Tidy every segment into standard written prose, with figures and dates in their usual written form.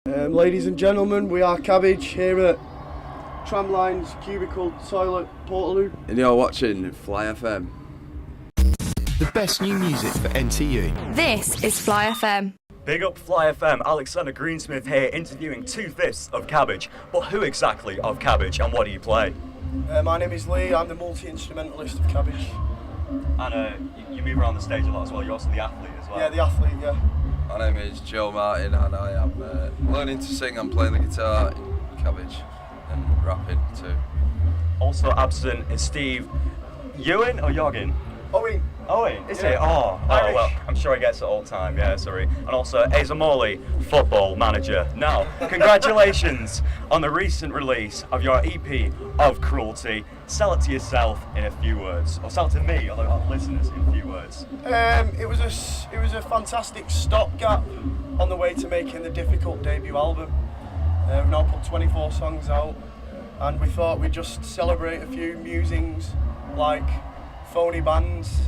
Ladies and gentlemen, we are Cabbage here at Tramlines Cubicle Toilet Portaloo. And you're watching Fly FM. The best new music for NTU. This is Fly FM. Big up Fly FM, Alexander Greensmith here interviewing 2/5 of Cabbage. But who exactly of Cabbage and what do you play? My name is Lee, I'm the multi-instrumentalist of Cabbage. And you move around the stage a lot as well, you're also the athlete as well. Yeah, the athlete, yeah. My name is Joe Martin and I am learning to sing and playing the guitar in Cabbage and rapping too. Also absent is Steve Ewan or Yoggin? Owen, is it? Oh, well, I'm sure he gets it all the time, yeah, sorry. And also, Asa Morley, football manager. Now, congratulations on the recent release of your EP of Cruelty. Sell it to yourself in a few words, or sell it to me, or our listeners in a few words. It was a fantastic stopgap on the way to making the difficult debut album. We've now put 24 songs out, and we thought we'd just celebrate a few musings like phony bands,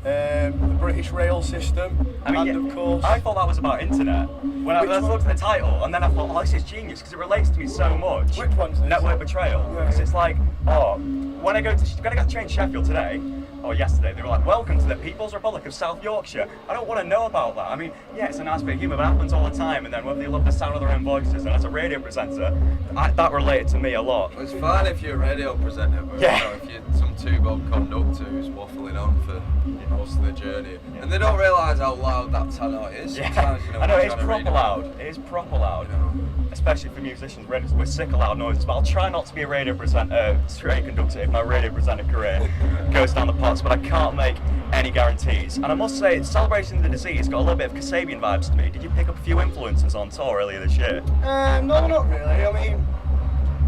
the British rail system, of course... I thought that was about internet. When I first looked at the title, and then I thought, oh, this is genius, because it relates to me so much. Which one's this? Network Betrayal. Because it's like, when I go to train Sheffield today, or yesterday, they were like, welcome to the People's Republic of South Yorkshire. I don't want to know about that. I mean, yeah, it's a nice bit of humour, but it happens all the time, and then whether they love the sound of their own voices, and as a radio presenter, that related to me a lot. It's fine if you're a radio presenter, but you know, if you're some two-bob conductor who's waffling on for most of the journey, and they don't realise how loud that tannoy is. Yeah, I know, it's proper loud. It is proper loud. You know. Especially for musicians, we're sick of loud noises, but I'll try not to be a radio presenter, straight conductor if my radio presenter career goes down the pots, but I can't make any guarantees. And I must say, Celebration of the Disease got a little bit of Kasabian vibes to me. Did you pick up a few influences on tour earlier this year? No, not really. I mean,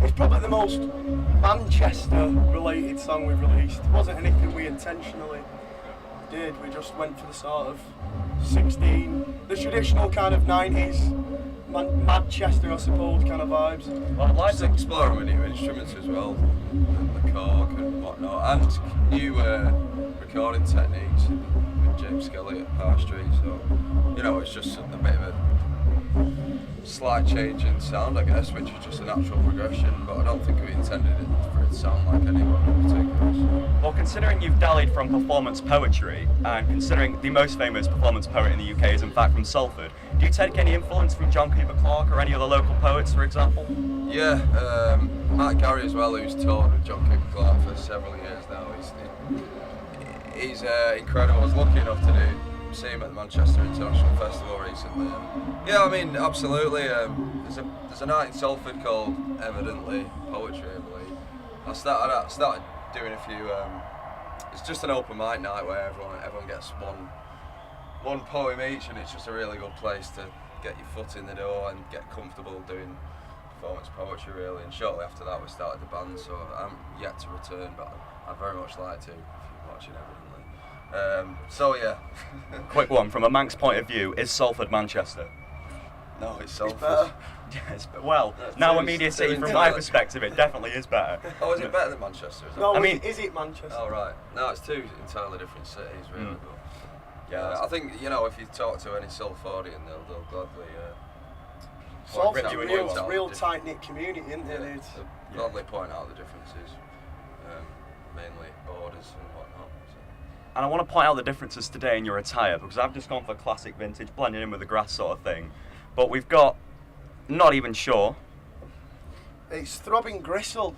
it's probably the most Manchester-related song we've released. It wasn't anything we intentionally did, we just went for the sort of the traditional kind of 90s Manchester, I suppose, kind of vibes. Well, I'd like to explore with new instruments as well, the cork and whatnot, and new recording techniques with James Skelly at Park Street. So, you know, it's just a bit of a slight change in sound, I guess, which is just a natural progression. But I don't think we intended it for it to sound like anyone in particular. So. Well, considering you've dallied from performance poetry, and considering the most famous performance poet in the UK is in fact from Salford, do you take any influence from John Cooper Clarke or any other local poets, for example? Yeah, Matt Garry as well, who's toured with John Cooper Clarke for several years now. He's incredible. I was lucky enough to see him at the Manchester International Festival recently. Yeah, I mean, absolutely. There's a night in Salford called Evidently Poetry, I believe. I started doing a few. It's just an open mic night where everyone gets one poem each, and it's just a really good place to get your foot in the door and get comfortable doing performance poetry, really. And shortly after that, we started the band. So I'm yet to return, but I'd very much like to if you're watching Evidently. So yeah. Quick one, from a Manx point of view, is Salford Manchester? No, it's Salford. Yes, well, now immediacy, from my perspective, it definitely is better. Oh, is it better than Manchester? No, I mean, is it Manchester? Oh, right. No, it's two entirely different cities, really. But, yeah, I think, you know, if you talk to any Salfordian, they'll gladly... Salford's a real tight-knit community, isn't it? They'll gladly point out the differences, mainly borders and whatnot. So. And I want to point out the differences today in your attire, because I've just gone for classic vintage, blending in with the grass sort of thing. But we've got, not even sure. It's Throbbing Gristle,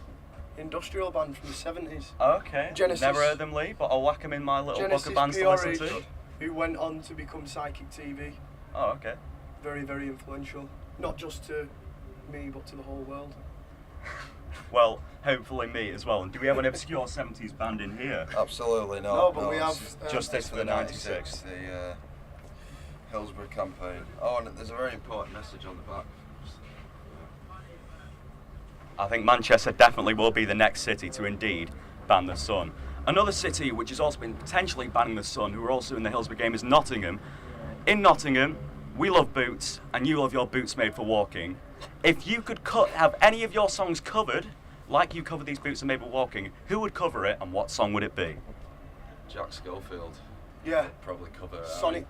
industrial band from the 70s. Okay, Genesis, never heard them, Lee, but I'll whack them in my little Genesis book of bands to listen to. Who went on to become Psychic TV. Oh, okay. Very, very influential. Not just to me, but to the whole world. Well, hopefully me as well. And do we have an obscure 70s band in here? Absolutely not. No, but we have... Justice for the 96. The Hillsborough campaign. Oh, and there's a very important message on the back. I think Manchester definitely will be the next city to indeed ban the Sun. Another city which has also been potentially banning the Sun, who are also in the Hillsborough game, is Nottingham. In Nottingham, we love boots, and you love your boots made for walking. If you could have any of your songs covered, like you covered these boots are made for walking, who would cover it, and what song would it be? Jack Schofield. Yeah. Probably cover Sonic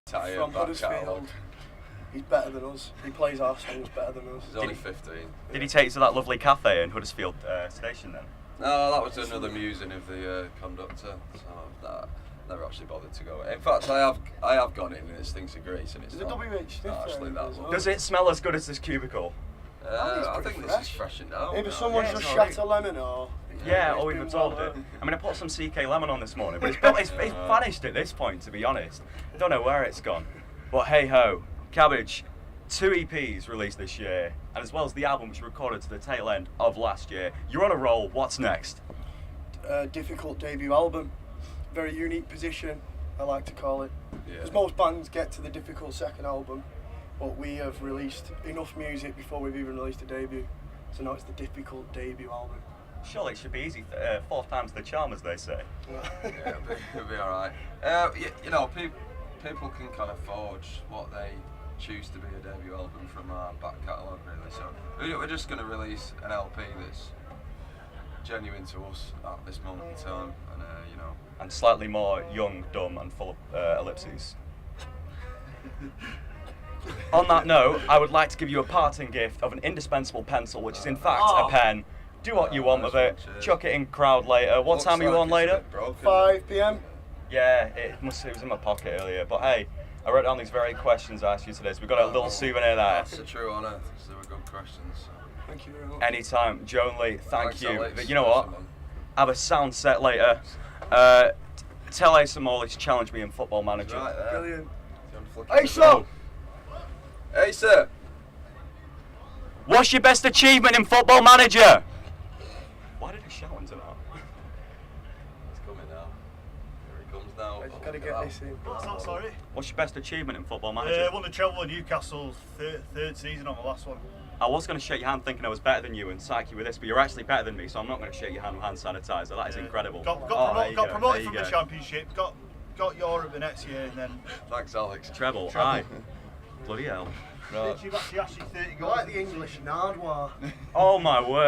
Tire from back Huddersfield. catalogue. He's better than us. He plays our songs better than us. He's only 15. Did he take you to that lovely cafe in Huddersfield Station then? No, that was another musing of the conductor. So never actually bothered to go. In fact, I have gone in and it stinks of grease and it's There's a not WH not actually that as well. long. Does it smell as good as this cubicle? I think this is freshened out. Maybe now. someone's Yeah, just it's alright. shat a lemon or... Yeah, it's or been we've absorbed well it. I mean, I put some CK lemon on this morning, but it's vanished at this point, to be honest. Don't know where it's gone. But hey ho, Cabbage, 2 EPs released this year, and as well as the album which you recorded to the tail end of last year. You're on a roll, what's next? Difficult debut album. Very unique position, I like to call it. Yeah. Because most bands get to the difficult second album, but we have released enough music before we've even released a debut. So now it's the difficult debut album. Surely it should be easy, 4th time's the charm, as they say. Yeah, it'll be alright. You know, people can kind of forge what they choose to be a debut album from our back catalogue, really. So we're just going to release an LP that's genuine to us at this moment in time, and you know. And slightly more young, dumb, and full of ellipses. On that note, I would like to give you a parting gift of an indispensable pencil, which is in fact a pen. Do what you want with it. Chuck it in crowd later. What time are you on later? 5 p.m. Yeah, it was in my pocket earlier. But hey, I wrote down these very questions I asked you today, so we've got a little souvenir there. That's a true honour. They were good questions. Thank you very much. Anytime, Joan Lee, thank Thanks, you. Alex. But you know what? Awesome, man. Have a sound set later. Tell Asa Morley to challenge me in Football Manager. Right there. Brilliant. Hey, Asa! Hey, sir! What's your best achievement in Football Manager? Why did I shout into that? He's coming now. Here he comes now. I just gotta get this in. What's that, sorry? What's your best achievement in Football Manager? Won the treble in Newcastle's third season on the last one. I was going to shake your hand thinking I was better than you and psych you with this, but you're actually better than me, so I'm not going to shake your hand with hand sanitizer. That is incredible. Got there you go, promoted there you from go. the Championship, got Europe the next year, and then Thanks, Alex. Treble, aye. Bloody hell. Right. you've actually 30 I goals. like the English Nardwar. Oh my word.